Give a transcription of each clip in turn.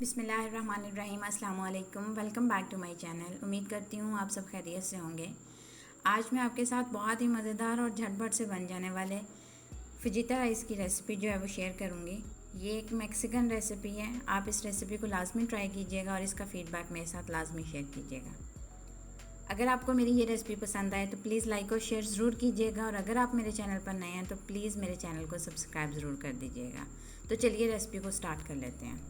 बिस्मिल्लाहिर्रहमानिर्रहीम अस्सलाम वालेकुम। Welcome back to my channel. उम्मीद करती हूँ आप सब खैरियत से होंगे। आज मैं आपके साथ बहुत ही मज़ेदार और झटपट से बन जाने वाले फजीता राइस की रेसिपी जो है वो शेयर करूँगी। ये एक मैक्सिकन रेसिपी है। आप इस रेसिपी को लाजमी ट्राई कीजिएगा और इसका फ़ीडबैक मेरे साथ लाजमी शेयर कीजिएगा। अगर आपको मेरी ये रेसिपी पसंद आए तो प्लीज़ लाइक और शेयर ज़रूर कीजिएगा, और अगर आप मेरे चैनल पर नए हैं तो प्लीज़ मेरे चैनल को सब्सक्राइब ज़रूर कर दीजिएगा। तो चलिए रेसिपी को स्टार्ट कर लेते हैं।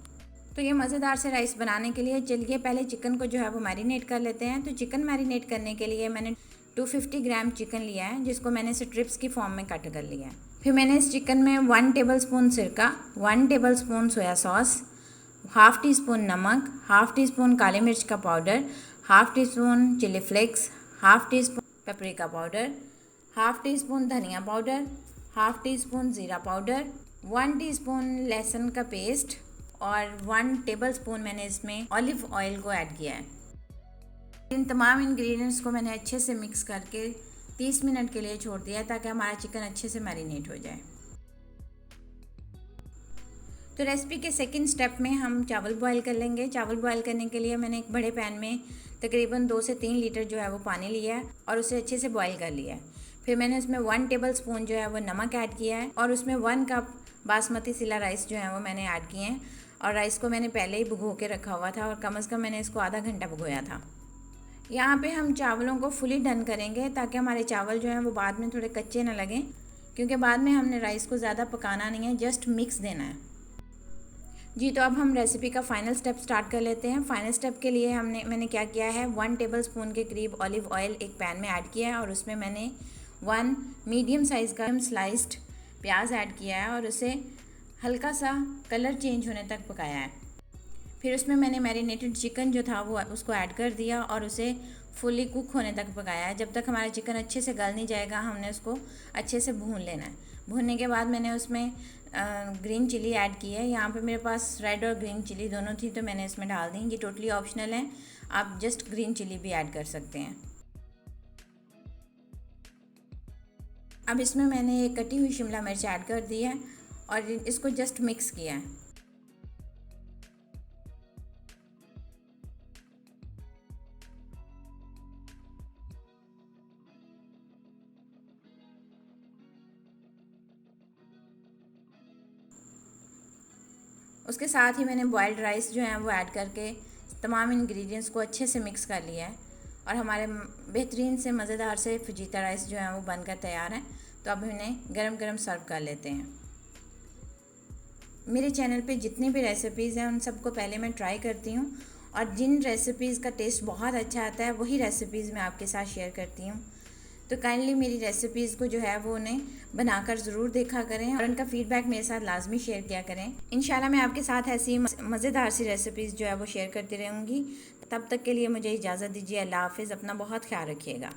तो ये मज़ेदार से राइस बनाने के लिए चलिए पहले चिकन को जो है वो मैरिनेट कर लेते हैं। तो चिकन मैरिनेट करने के लिए मैंने 250 ग्राम चिकन लिया है, जिसको मैंने स्ट्रिप्स की फॉर्म में कट कर लिया है। फिर मैंने इस चिकन में 1 टेबलस्पून सिरका, 1 tablespoon soya sauce, half teaspoon नमक, हाफ़ टी स्पून काली मिर्च का powder, half teaspoon chilli flakes, half teaspoon paprika powder, half teaspoon धनिया पाउडर, हाफ़ टी स्पून ज़ीरा पाउडर, 1 टीस्पून लहसुन का पेस्ट और 1 टेबलस्पून मैंने इसमें ऑलिव ऑयल को ऐड किया है। इन तमाम इंग्रेडिएंट्स को मैंने अच्छे से मिक्स करके 30 मिनट के लिए छोड़ दिया है, ताकि हमारा चिकन अच्छे से मैरिनेट हो जाए। तो रेसिपी के सेकंड स्टेप में हम चावल बॉईल कर लेंगे। चावल बॉईल करने के लिए मैंने एक बड़े पैन में तकरीबन 2 से 3 लीटर जो है वो पानी लिया है और उसे अच्छे से बॉईल कर लिया है। फिर मैंने उसमें 1 टेबलस्पून जो है वो नमक ऐड किया है और उसमें 1 कप बासमती सिला राइस जो है वो मैंने ऐड किए हैं। और राइस को मैंने पहले ही भिगो के रखा हुआ था और कम से कम मैंने इसको आधा घंटा भिगोया था। यहाँ पे हम चावलों को फुली डन करेंगे, ताकि हमारे चावल जो हैं वो बाद में थोड़े कच्चे ना लगें, क्योंकि बाद में हमने राइस को ज़्यादा पकाना नहीं है, जस्ट मिक्स देना है जी। तो अब हम रेसिपी का फाइनल स्टेप स्टार्ट कर लेते हैं। फाइनल स्टेप के लिए मैंने क्या किया है, 1 टेबलस्पून के करीब ऑलिव ऑयल एक पैन में ऐड किया है और उसमें मैंने 1 मीडियम साइज़ का स्लाइस्ड प्याज ऐड किया है और उसे हल्का सा कलर चेंज होने तक पकाया है। फिर उसमें मैंने मैरिनेटेड चिकन जो था वो उसको ऐड कर दिया और उसे फुली कुक होने तक पकाया है। जब तक हमारा चिकन अच्छे से गल नहीं जाएगा हमने उसको अच्छे से भून लेना है। भूनने के बाद मैंने उसमें ग्रीन चिली ऐड की है। यहाँ पे मेरे पास रेड और ग्रीन चिली दोनों थी, तो मैंने इसमें डाल दी। ये टोटली ऑप्शनल है, आप जस्ट ग्रीन चिली भी ऐड कर सकते हैं। अब इसमें मैंने एक कटी हुई शिमला मिर्च ऐड कर दी है और इसको जस्ट मिक्स किया है। उसके साथ ही मैंने बॉइल्ड राइस जो है वो ऐड करके तमाम इंग्रेडिएंट्स को अच्छे से मिक्स कर लिया है और हमारे बेहतरीन से मज़ेदार से फजीता राइस जो है वो बनकर तैयार है। तो अब इन्हें गरम गरम सर्व कर लेते हैं। मेरे चैनल पे जितनी भी रेसिपीज़ हैं उन सबको पहले मैं ट्राई करती हूँ, और जिन रेसिपीज़ का टेस्ट बहुत अच्छा आता है वही रेसिपीज़ मैं आपके साथ शेयर करती हूँ। तो काइंडली मेरी रेसिपीज़ को जो है वो उन्हें बनाकर ज़रूर देखा करें और उनका फ़ीडबैक मेरे साथ लाजमी शेयर किया करें। इंशाल्लाह मैं आपके साथ ऐसी मज़ेदार सी रेसिपीज़ जो है वो शेयर करती रहूँगी। तब तक के लिए मुझे इजाज़त दीजिए। अल्लाह हाफ़िज़। अपना बहुत ख्याल रखिएगा।